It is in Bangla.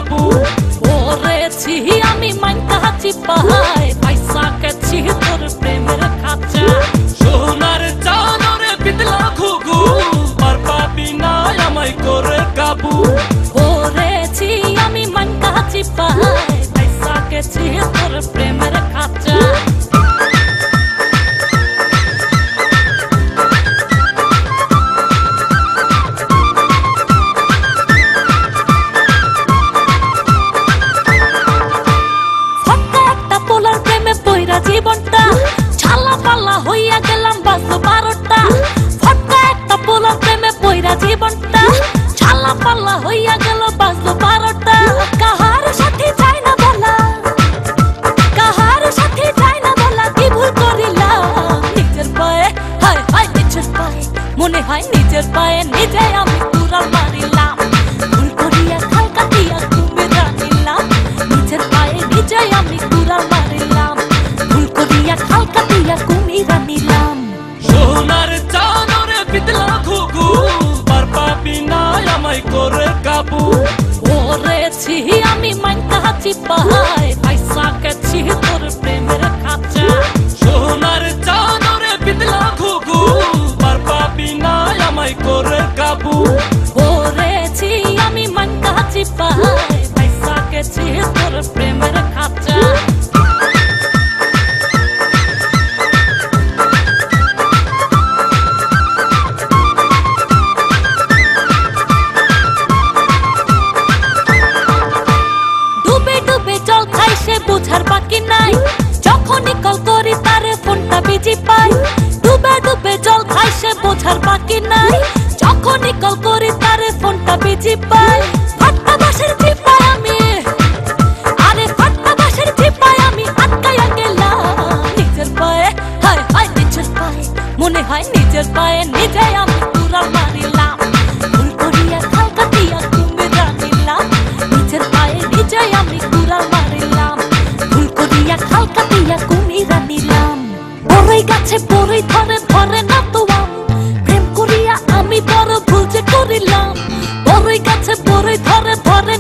কাবু ওরেছি আমি মাইনকা চিপাই পয়সা গেছি তোর প্রেমের খাঁচা সোনার চানরে বিদলা ঘুঘু আর পাবি না আমায় করে কাবু ওরেছি আমি মাইনকা চিপাই পয়সা গেছি তোর প্রেমের খাঁচা জীবনটা ছালা পালা হইয়া গেলাম বাজলো 12টা ফটকা একটা পোলার প্রেমে পইরা জীবনটা ছালা পালা হইয়া গেল বাজলো 12টা কাহার সাথে যায় না বলা কাহার সাথে যায় না বলা কি ভুল করিলাম নিজের পায়ে হায় হায় নিজের পায়ে মনে হয় নিজের পায়ে নিজে আমি কুড়াল মারিলাম ভুল করিয়া খাল কাটিয়া তুমি রানিলাম নিজের পায়ে নিজে আমি কুড়াল মারিলাম খাল কাটিয়া কুমিরা নিলাম সোনার চানরে বিদলা ঘুঘু আর পাবি না আমায় করে কাবু ওরেছি আমি মাইনকা চিপাই পয়সা গেছি তোর প্রেমের খাঁচা সোনার চানরে বিদলা ঘুঘু আর পাবি না আমায় করে কাবু ওরেছি আমি মাইনকা চিপাই পয়সা গেছি তোর প্রেমের খাঁচা বুঝার বাকি নাই যখনই কল করি তারে ফোনটা বিজি পাই ডুবে ডুবে জল খাই সে বোঝার বাকি নাই যখনই কল করি তারে ফোনটা বিজি পাই ফাটকা বাঁশের চিপায় আমি আরে ফাটকা বাঁশের চিপায় আমি আটকাইয়া গেলাম নিজের পায়ে হায় হায় নিজের পায়ে মনে হয় নিজের পায়ে নিজে আমি কুড়াল মারিলাম ভুল করিয়া খাল কাটিয়া তুমি জানিলাম নিজের পায়ে নিজে আমি কুড়াল মারিলাম খাল কাটিয়া কুমিরা নিলাম বড়ই গাছে বড়ই ধরে ধরে না তো প্রেম করিয়া আমি বড় ভুল যে করিলাম বড়ই গাছে বড়ই ধরে ধরে